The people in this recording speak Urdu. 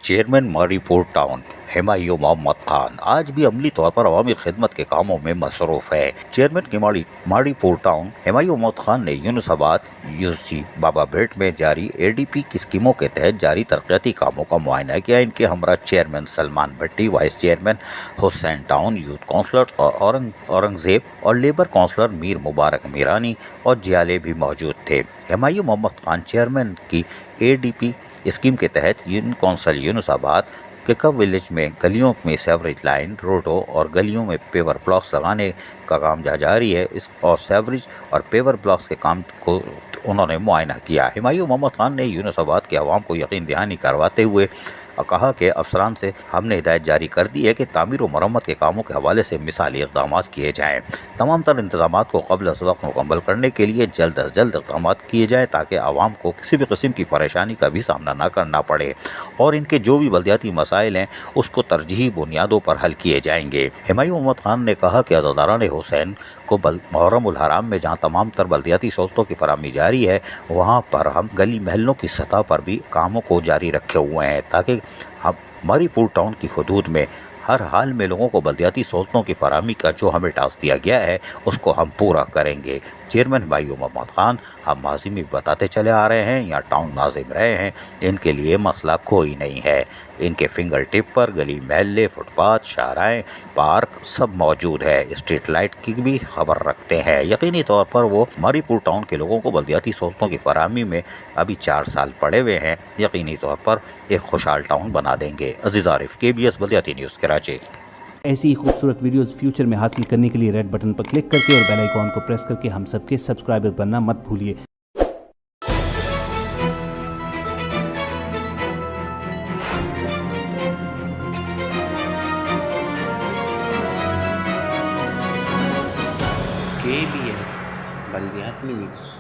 چیئرمین ماری پور ٹاؤن ہمایوں محمد خان آج بھی عملی طور پر عوامی خدمت کے کاموں میں مصروف ہے۔ چیئرمین کی ماری پور ٹاؤن ہمایوں محمد خان نے یونس آباد UC بابا بیٹ میں جاری ADP کی اسکیموں کے تحت جاری ترقیاتی کاموں کا معائنہ کیا۔ ان کے ہمراہ چیئرمین سلمان بھٹی، وائس چیئرمین حسین ٹاؤن یوتھ کونسلر اورنگزیب اور لیبر کونسلر میر مبارک میرانی اور جیالے بھی موجود تھے۔ ہمایوں محمد خان چیئرمین کی ADP اسکیم کے تحت کونسل یونس آباد ککب ولیج میں گلیوں میں سیوریج لائن، روڈوں اور گلیوں میں پیور بلاکس لگانے کا کام جاری ہے اور سیوریج اور پیور بلاکس کے کام کو انہوں نے معائنہ کیا۔ ہمایوں محمد خان نے یونس آباد کے عوام کو یقین دہانی کرواتے ہوئے کہا کہ افسران سے ہم نے ہدایت جاری کر دی ہے کہ تعمیر و مرمت کے کاموں کے حوالے سے مثالی اقدامات کیے جائیں۔ تمام تر انتظامات کو قبل از وقت مکمل کرنے کے لیے جلد از جلد اقدامات کیے جائیں تاکہ عوام کو کسی بھی قسم کی پریشانی کا بھی سامنا نہ کرنا پڑے اور ان کے جو بھی بلدیاتی مسائل ہیں اس کو ترجیحی بنیادوں پر حل کیے جائیں گے۔ ہمایوں محمد خان نے کہا کہ عزاداران حسین کو محرم الحرام میں جہاں تمام تر بلدیاتی سہولتوں کی فراہمی جاری ہے وہاں پر ہم گلی محلوں کی سطح پر بھی کاموں کو جاری رکھے ہوئے ہیں تاکہ ماری پور ٹاؤن کی حدود میں ہر حال میں لوگوں کو بلدیاتی سہولتوں کی فراہمی کا جو ہمیں ٹاسک دیا گیا ہے اس کو ہم پورا کریں گے۔ چیئرمین ہمایوں محمد خان ہم ماضی میں بتاتے چلے آ رہے ہیں، یہاں ٹاؤن ناظم رہے ہیں، ان کے لیے مسئلہ کوئی نہیں ہے۔ ان کے فنگر ٹپ پر گلی محلے، فٹ پاتھ، شاہراہیں، پارک سب موجود ہے۔ اسٹریٹ لائٹ کی بھی خبر رکھتے ہیں۔ یقینی طور پر وہ ماری پور ٹاؤن کے لوگوں کو بلدیاتی سہولتوں کی فراہمی میں ابھی 4 سال پڑے ہوئے ہیں، یقینی طور پر ایک خوشحال ٹاؤن بنا دیں گے۔ عزیز عارف، KBS بلدیاتی نیوز کراچی۔ ایسی ہی خوبصورت ویڈیوز فیوچر میں حاصل کرنے کے لیے ریڈ بٹن پر کلک کر کے اور بیل آئیکن کو پریس کر کے ہم سب کے سبسکرائبر بننا مت بھولیے۔ KBS بلدیاتی نیوز۔